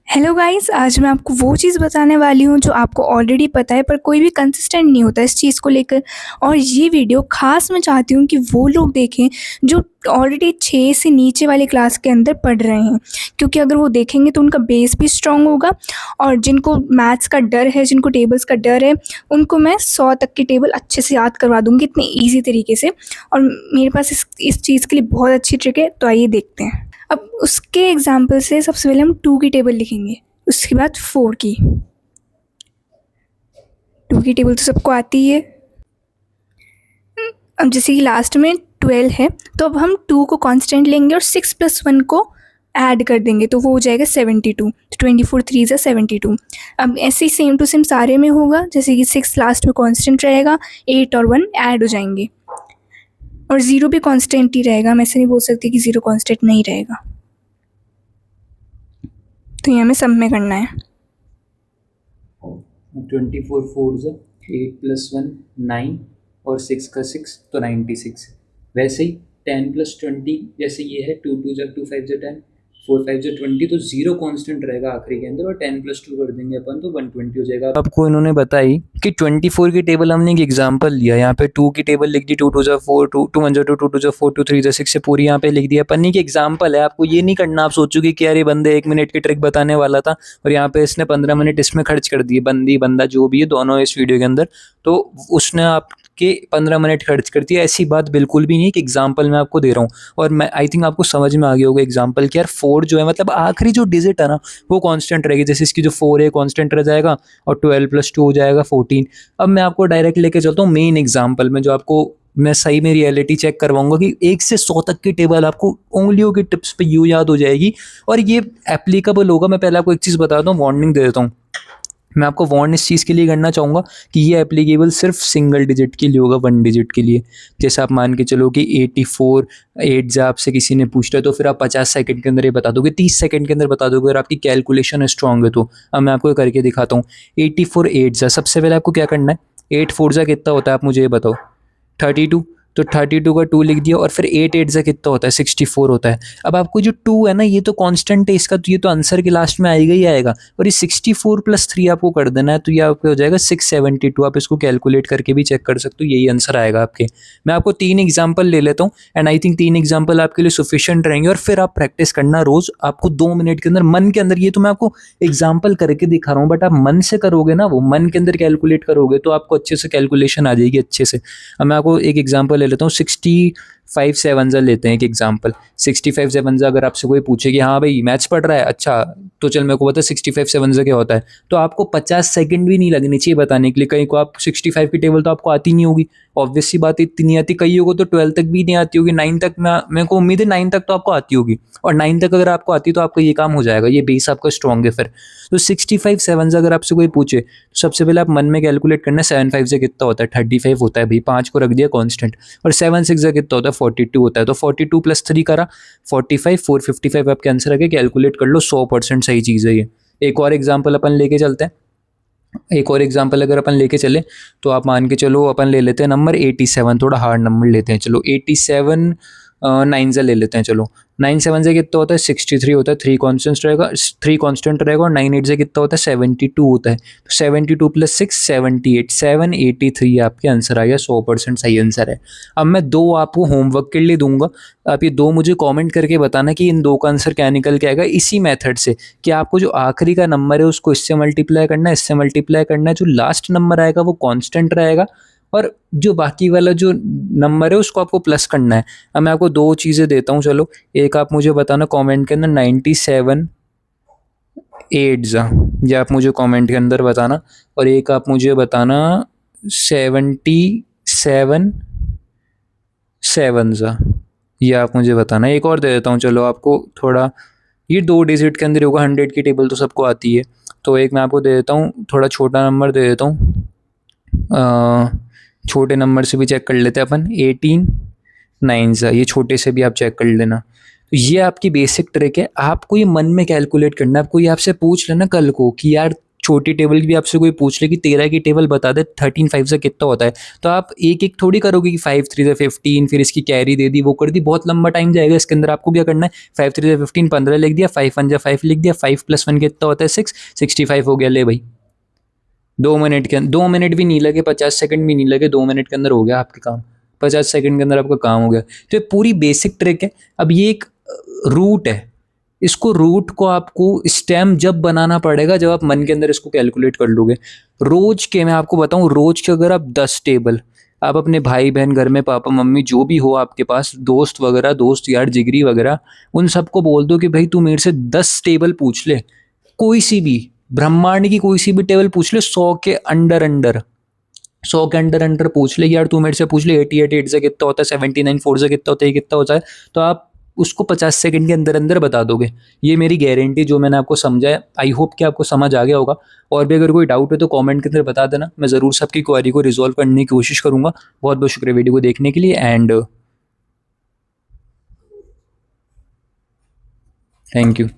Hello guys, आज मैं आपको वो चीज़ बताने वाली हूँ जो आपको ऑलरेडी पता है पर कोई भी कंसिस्टेंट नहीं होता इस चीज़ को लेकर। और ये वीडियो ख़ास मैं चाहती हूँ कि वो लोग देखें जो ऑलरेडी 6 से नीचे वाली क्लास के अंदर पढ़ रहे हैं, क्योंकि अगर वो देखेंगे तो उनका बेस भी स्ट्रॉन्ग होगा। और जिनको मैथ्स का डर है, जिनको टेबल्स का डर है, उनको मैं 100 तक की टेबल अच्छे से याद करवा दूँगी इतने ईज़ी तरीके से। और मेरे पास इस चीज़ के लिए बहुत अच्छी ट्रिक है, तो आइए देखते हैं। अब उसके एग्जाम्पल से सबसे पहले हम 2 की टेबल लिखेंगे, उसके बाद 4 की। 2 की टेबल तो सबको आती ही है। अब जैसे कि लास्ट में 12 है, तो अब हम 2 को कांस्टेंट लेंगे और 6 + 1 को ऐड कर देंगे, तो वो हो जाएगा 72। तो 24 3 ज़ा 72। अब ऐसे ही सेम टू सेम सारे में होगा, जैसे कि 6 लास्ट में कांस्टेंट रहेगा, 8 और 1 ऐड हो जाएंगे, और 0 भी कांस्टेंट ही रहेगा। हम ऐसे नहीं बोल सकते कि 0 कांस्टेंट नहीं रहेगा। तो ये हमें सब में करना है। 24 4 से 8 + 1 9 और 6 का 6 तो 96। वैसे ही 10 + 20 जैसे ये है 2 2 = 2 5 = 10 4 5 = 20, तो 0 कांस्टेंट रहेगा आखिरी के अंदर, और 10 + 2 कर देंगे अपन तो 120 हो जाएगा। आपको इन्होंने बताई कि 24 की टेबल हमने एक एग्जांपल लिया, यहाँ पे 2 की टेबल लिख दी, 2 2 = 4, 2 2 1 = 2, 2 2 = 4, 2 3 = 6 से पूरी यहाँ पे लिख दिया। पन्नी की एग्जांपल है, आपको ये नहीं करना आप सोचोगे कि यार ये बंदे 1 मिनट की ट्रिक बताने वाला था और यहाँ पे इसने 15 मिनट इसमें खर्च कर दिए, बंदा जो भी है दोनों इस वीडियो के अंदर, तो उसने आपके 15 मिनट खर्च कर दिया। ऐसी बात बिल्कुल भी नहीं, कि एग्जाम्पल मैं आपको दे रहा हूँ। और मैं आई थिंक आपको समझ में आ गया होगा एग्जाम्पल कि यार 4 जो है, मतलब आखिरी जो डिजिट है ना वो कांस्टेंट रहेगी। जैसे इसकी जो 4 है कांस्टेंट रह जाएगा, और 12 + 2 हो जाएगा 14। अब मैं आपको डायरेक्ट लेके चलता हूँ मेन एग्जाम्पल में, जो आपको मैं सही में रियलिटी चेक करवाऊंगा कि 1 से 100 तक की टेबल आपको उंगलियों की टिप्स पे यूँ याद हो जाएगी, और ये एप्लीकेबल होगा। मैं पहले आपको एक चीज़ बताता हूँ, वार्निंग दे देता हूँ। मैं आपको वार्न इस चीज़ के लिए करना चाहूँगा कि ये एप्लीकेबल सिर्फ सिंगल डिजिट के लिए होगा, 1 डिजिट के लिए। जैसे आप मान के चलो कि 84 8 जा आपसे किसी ने पूछा है, तो फिर आप 50 सेकंड के अंदर ये बता दोगे, 30 सेकंड के अंदर बता दोगे, और आपकी कैलकुलेशन स्ट्रॉन्ग है तो। अब मैं आपको करके दिखाता हूँ। 84 8 जा, सबसे पहले आपको क्या करना है, 8 4 जा कितना होता है आप मुझे ये बताओ। 32। तो 32 का 2 लिख दिया, और फिर 8 8 से कितना होता है, 64 होता है। अब आपको जो 2 है ना, ये तो कांस्टेंट है इसका, तो ये तो आंसर के लास्ट में आएगा ही आएगा। और ये 64 + 3 आपको कर देना है, तो ये आपको हो जाएगा 672। आप इसको कैलकुलेट करके भी चेक कर सकते हो, यही आंसर आएगा आपके। मैं आपको 3 एग्जाम्पल ले लेता हूँ, एंड आई थिंक 3 एग्जाम्पल आपके लिए सफिशिएंट रहेंगे। और फिर आप प्रैक्टिस करना रोज, आपको 2 मिनट के अंदर मन के अंदर, ये तो मैं आपको एग्जाम्पल करके दिखा रहा हूँ, बट आप मन से करोगे ना, वो मन के अंदर कैलकुलेट करोगे तो आपको अच्छे से कैलकुलेशन आ जाएगी अच्छे से। अब मैं आपको एक एग्जांपल ले लेता हूँ। 65 7 लेते हैं एक एग्जांपल। 65 7 अगर आपसे कोई पूछे कि हाँ भाई मैथ्स पढ़ रहा है, अच्छा तो चल मेरे को बता 65 7 क्या होता है, तो आपको 50 सेकंड भी नहीं लगने चाहिए बताने के लिए। कहीं को आप 65 की टेबल तो आपको आती नहीं होगी, ऑब्वियस सी बात, इतनी नहीं आती। कईयों को तो 12 तक भी नहीं आती होगी, 9 तक मेरे को उम्मीद है 9 तक तो आपको आती होगी। और 9 तक अगर आपको आती तो आपका ये काम हो जाएगा, ये बेस आपका स्ट्रॉन्ग है फिर। तो 65 7 अगर आपसे कोई पूछे, तो सबसे पहले आप मन में कैलकुलेट करना है 7 5 से कितना होता है, 35 होता है भाई, 5 को रख दिया कांस्टेंट। और 7 6 से कितना होता है, 42 होता है। तो 42 + 3 करा 45, 455 आपके आंसर है, कैलकुलेट कर लो। 100% सही चीज़ है ये। एक और एग्जाम्पल अपन लेके चलते हैं। एक और एग्जाम्पल अगर अपन लेके चले, तो आप मान के चलो अपन ले लेते हैं नंबर 87, थोड़ा हार्ड नंबर लेते हैं चलो। 87 9 से ले लेते हैं चलो। 9 7 से कितना होता है, 63 होता है। 3 कांस्टेंट रहेगा, 3 कांस्टेंट रहेगा, और 9 8 से कितना होता है, 72 होता है। तो 72 + 6 78, 783 आपके आंसर आ गया। 100% सही आंसर है। अब मैं 2 आपको होमवर्क के लिए दूंगा, आप ये 2 मुझे कमेंट करके बताना कि इन 2 का आंसर क्या निकल के आएगा, इसी मेथड से। कि आपको जो आखिरी का नंबर है उसको इससे मल्टीप्लाई करना है, इससे मल्टीप्लाई करना है, जो लास्ट नंबर आएगा वो कांस्टेंट रहेगा, और जो बाकी वाला जो नंबर है उसको आपको प्लस करना है। अब मैं आपको 2 चीज़ें देता हूँ चलो। एक आप मुझे बताना कमेंट के अंदर 97 8 जा, ये आप मुझे कमेंट के अंदर बताना। और एक आप मुझे बताना 77 7 जा, ये आप मुझे बताना। एक और दे देता हूँ चलो आपको थोड़ा, ये 2 डिजिट के अंदर होगा। 100 की टेबल तो सबको आती है, तो एक मैं आपको दे देता हूँ, थोड़ा छोटा नंबर दे देता हूँ। छोटे नंबर से भी चेक कर लेते हैं अपन। 18 9 सा, ये छोटे से भी आप चेक कर लेना। तो ये आपकी बेसिक ट्रिक है, आपको ये मन में कैलकुलेट करना है। आपको ये आपसे पूछ लेना कल को कि यार छोटी टेबल की भी आपसे कोई पूछ ले कि 13 की टेबल बता दे 13 5 से कितना होता है, तो आप एक एक थोड़ी करोगे कि 5 3 से 15, फिर इसकी कैरी दे दी वो कर दी, बहुत लंबा टाइम जाएगा। इसके अंदर आपको क्या करना है, 5 3 से 15 15 लिख दिया, 5 1 जा 5 लिख दिया, 5 + 1 कितना होता है 6, 65 हो गया। ले भाई 2 मिनट के 2 मिनट भी नहीं लगे, 50 सेकंड भी नहीं लगे, 2 मिनट के अंदर हो गया आपका काम, 50 सेकंड के अंदर आपका काम हो गया। तो ये पूरी बेसिक ट्रिक है। अब ये एक रूट है, इसको रूट को आपको स्टेम जब बनाना पड़ेगा जब आप मन के अंदर इसको कैलकुलेट कर लोगे। रोज के मैं आपको बताऊं, रोज के अगर आप 10 टेबल आप अपने भाई बहन घर में पापा मम्मी जो भी हो आपके पास दोस्त वगैरह, दोस्त यार जिगरी वगैरह, उन सबको बोल दो कि भाई तू मेरे से 10 टेबल पूछ ले, कोई सी भी ब्रह्मांड की कोई सी भी टेबल पूछ ले, 100 के अंडर अंडर, 100 के अंडर अंडर पूछ ले यार, तू मेरे से पूछ ले 88 8 से कितना होता है, 79 4 से कितना होता है, ये कितना होता है, तो आप उसको 50 सेकंड के अंदर अंदर बता दोगे। ये मेरी गारंटी जो मैंने आपको समझाया, आई होप कि आपको समझ आ गया होगा। और भी अगर कोई डाउट है तो कमेंट के अंदर बता देना, मैं ज़रूर सबकी क्वेरी को रिजॉल्व करने की कोशिश करूँगा। बहुत बहुत शुक्रिया वीडियो को देखने के लिए एंड थैंक यू।